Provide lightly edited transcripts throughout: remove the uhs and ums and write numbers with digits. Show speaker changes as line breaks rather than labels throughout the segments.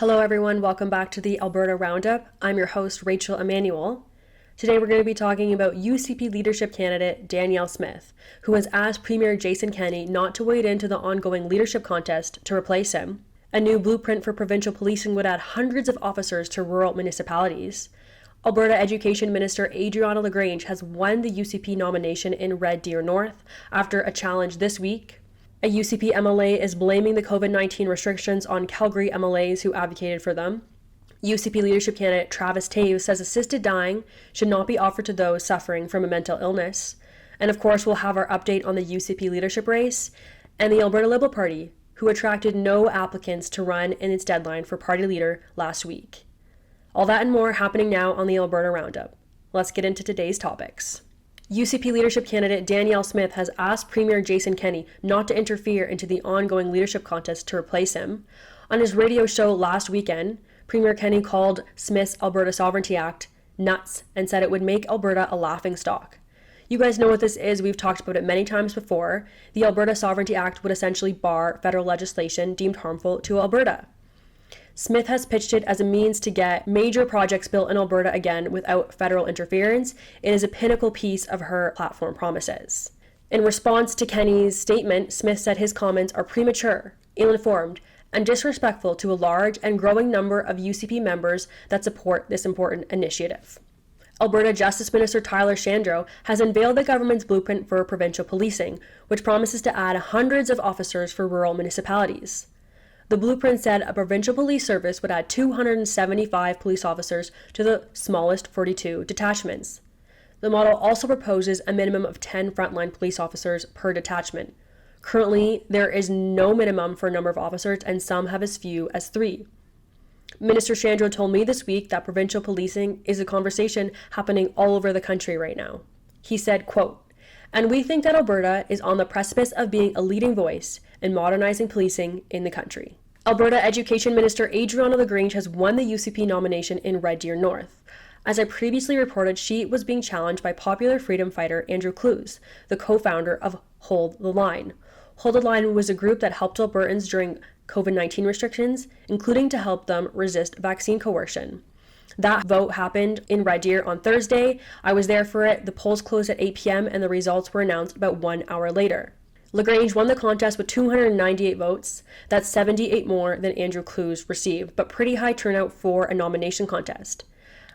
Hello everyone, welcome back to the Alberta Roundup. I'm your host, Rachel Emmanuel. Today we're going to be talking about UCP leadership candidate Danielle Smith, who has asked Premier Jason Kenney not to wade into the ongoing leadership contest to replace him. A new blueprint for provincial policing would add hundreds of officers to rural municipalities. Alberta Education Minister Adriana LaGrange has won the UCP nomination in Red Deer North after a challenge this week. A UCP MLA is blaming the COVID-19 restrictions on Calgary MLAs who advocated for them. UCP leadership candidate Travis Toews says assisted dying should not be offered to those suffering from a mental illness. And of course, we'll have our update on the UCP leadership race and the Alberta Liberal Party, who attracted no applicants to run in its deadline for party leader last week. All that and more happening now on the Alberta Roundup. Let's get into today's topics. UCP leadership candidate Danielle Smith has asked Premier Jason Kenney not to interfere into the ongoing leadership contest to replace him. On his radio show last weekend, Premier Kenney called Smith's Alberta Sovereignty Act nuts and said it would make Alberta a laughingstock. You guys know what this is. We've talked about it many times before. The Alberta Sovereignty Act would essentially bar federal legislation deemed harmful to Alberta. Smith has pitched it as a means to get major projects built in Alberta again without federal interference. It is a pinnacle piece of her platform promises. In response to Kenney's statement, Smith said his comments are premature, ill-informed, and disrespectful to a large and growing number of UCP members that support this important initiative. Alberta Justice Minister Tyler Shandro has unveiled the government's blueprint for provincial policing, which promises to add hundreds of officers for rural municipalities. The blueprint said a provincial police service would add 275 police officers to the smallest 42 detachments. The model also proposes a minimum of 10 frontline police officers per detachment. Currently, there is no minimum for a number of officers, and some have as few as 3. Minister Shandro told me this week that provincial policing is a conversation happening all over the country right now. He said, quote, "And we think that Alberta is on the precipice of being a leading voice in modernizing policing in the country." Alberta Education Minister Adriana LaGrange has won the UCP nomination in Red Deer North. As I previously reported, she was being challenged by popular freedom fighter Andrew Clues, the co-founder of Hold the Line. Hold the Line was a group that helped Albertans during COVID-19 restrictions, including to help them resist vaccine coercion. That vote happened in Red Deer on Thursday. I was there for it. The polls closed at 8 p.m. and the results were announced about 1 hour later. LaGrange won the contest with 298 votes. That's 78 more than Andrew Clues received, but pretty high turnout for a nomination contest.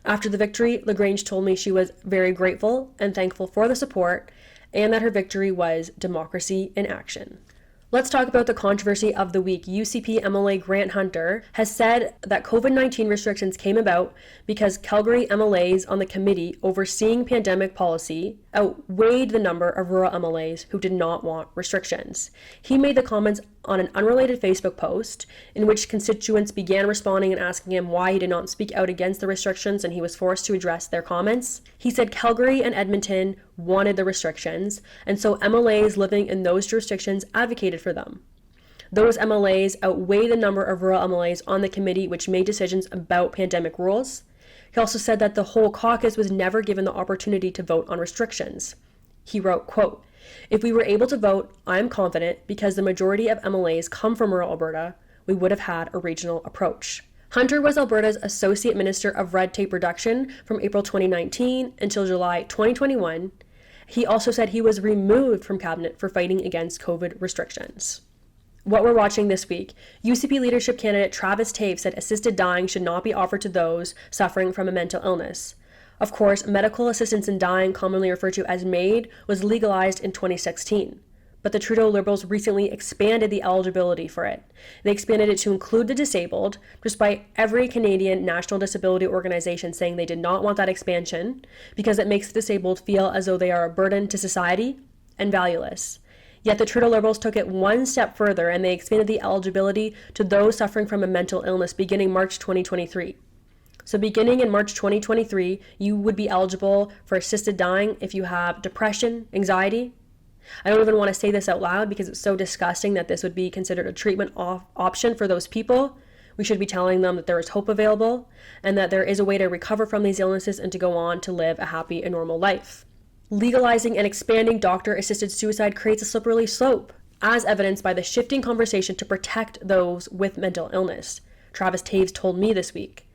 After the victory, LaGrange told me she was very grateful and thankful for the support and that her victory was democracy in action. Let's talk about the controversy of the week. UCP MLA Grant Hunter has said that COVID-19 restrictions came about because Calgary MLAs on the committee overseeing pandemic policy outweighed the number of rural MLAs who did not want restrictions. He made the comments on an unrelated Facebook post in which constituents began responding and asking him why he did not speak out against the restrictions, and he was forced to address their comments. He said Calgary and Edmonton wanted the restrictions, and so MLAs living in those jurisdictions advocated for them. Those MLAs outweigh the number of rural MLAs on the committee which made decisions about pandemic rules. He also said that the whole caucus was never given the opportunity to vote on restrictions. He wrote, quote, "If we were able to vote, I am confident, because the majority of MLAs come from rural Alberta, we would have had a regional approach." Hunter was Alberta's Associate Minister of Red Tape Reduction from April 2019 until July 2021. He also said he was removed from cabinet for fighting against COVID restrictions. What we're watching this week, UCP leadership candidate Travis Toews said assisted dying should not be offered to those suffering from a mental illness. Of course, medical assistance in dying, commonly referred to as MAID, was legalized in 2016. But the Trudeau Liberals recently expanded the eligibility for it. They expanded it to include the disabled, despite every Canadian national disability organization saying they did not want that expansion because it makes the disabled feel as though they are a burden to society and valueless. Yet the Trudeau Liberals took it one step further and they expanded the eligibility to those suffering from a mental illness beginning March 2023. So beginning in March 2023, you would be eligible for assisted dying if you have depression, anxiety. I don't even want to say this out loud because it's so disgusting that this would be considered a treatment option for those people. We should be telling them that there is hope available and that there is a way to recover from these illnesses and to go on to live a happy and normal life. Legalizing and expanding doctor-assisted suicide creates a slippery slope, as evidenced by the shifting conversation to protect those with mental illness. Travis Toews told me this week.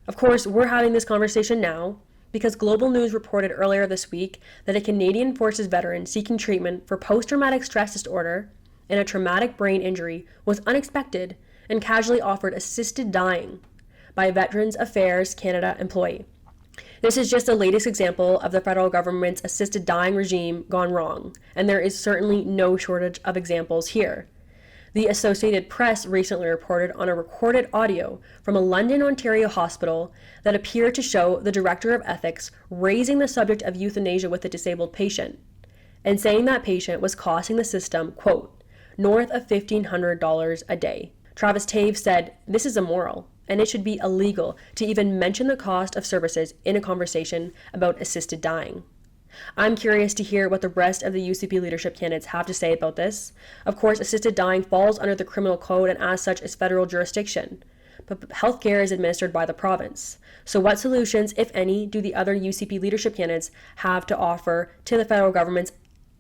Of course, we're having this conversation now because Global News reported earlier this week that a Canadian Forces veteran seeking treatment for post-traumatic stress disorder and a traumatic brain injury was unexpected and casually offered assisted dying by a Veterans Affairs Canada employee. This is just the latest example of the federal government's assisted dying regime gone wrong, and there is certainly no shortage of examples here. The Associated Press recently reported on a recorded audio from a London, Ontario hospital that appeared to show the director of ethics raising the subject of euthanasia with a disabled patient and saying that patient was costing the system, quote, north of $1,500 a day. Travis Toews said, "This is immoral, and it should be illegal to even mention the cost of services in a conversation about assisted dying." I'm curious to hear what the rest of the UCP leadership candidates have to say about this. Of course, assisted dying falls under the criminal code and as such is federal jurisdiction, but healthcare is administered by the province. So what solutions, if any, do the other UCP leadership candidates have to offer to the federal government's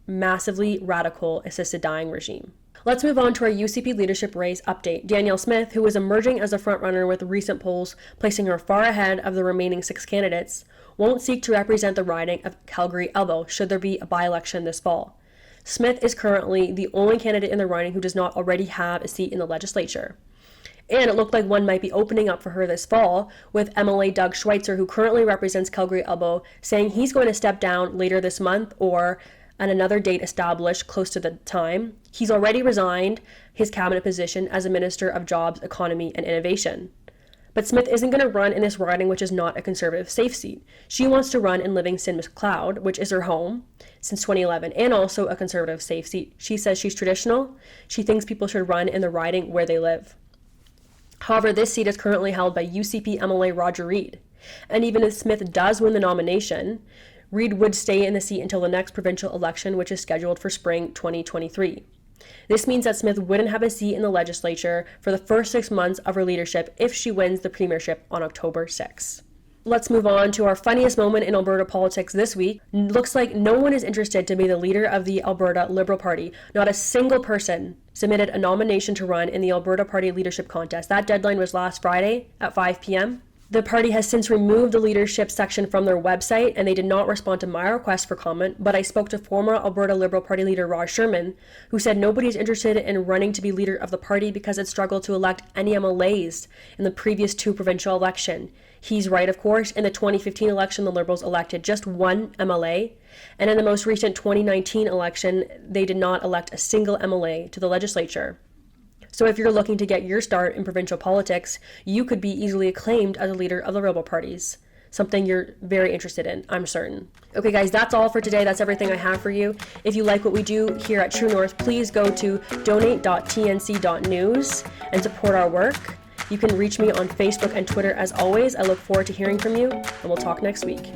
massively radical assisted dying regime? Let's move on to our UCP leadership race update. Danielle Smith, who is emerging as a frontrunner with recent polls placing her far ahead of the remaining 6 candidates, won't seek to represent the riding of Calgary-Elbow should there be a by-election this fall. Smith is currently the only candidate in the riding who does not already have a seat in the legislature. And it looked like one might be opening up for her this fall, with MLA Doug Schweitzer, who currently represents Calgary-Elbow, saying he's going to step down later this month or on another date established close to the time. He's already resigned his cabinet position as a Minister of Jobs, Economy and Innovation. But Smith isn't going to run in this riding, which is not a Conservative safe seat. She wants to run in Livingston-Macleod, which is her home since 2011, and also a Conservative safe seat. She says she's traditional. She thinks people should run in the riding where they live. However, this seat is currently held by UCP MLA Roger Reid. And even if Smith does win the nomination, Reid would stay in the seat until the next provincial election, which is scheduled for spring 2023. This means that Smith wouldn't have a seat in the legislature for the first 6 months of her leadership if she wins the premiership on October 6. Let's move on to our funniest moment in Alberta politics this week. Looks like no one is interested to be the leader of the Alberta Liberal Party. Not a single person submitted a nomination to run in the Alberta Party leadership contest. That deadline was last Friday at 5 p.m. The party has since removed the leadership section from their website, and they did not respond to my request for comment, but I spoke to former Alberta Liberal Party leader Raj Sherman, who said nobody is interested in running to be leader of the party because it struggled to elect any MLAs in the previous 2 provincial election. He's right, of course. In the 2015 election, the Liberals elected just 1 MLA, and in the most recent 2019 election, they did not elect a single MLA to the legislature. So if you're looking to get your start in provincial politics, you could be easily acclaimed as a leader of the Liberal parties. Something you're very interested in, I'm certain. Okay guys, that's all for today. That's everything I have for you. If you like what we do here at True North, please go to donate.tnc.news and support our work. You can reach me on Facebook and Twitter as always. I look forward to hearing from you, and we'll talk next week.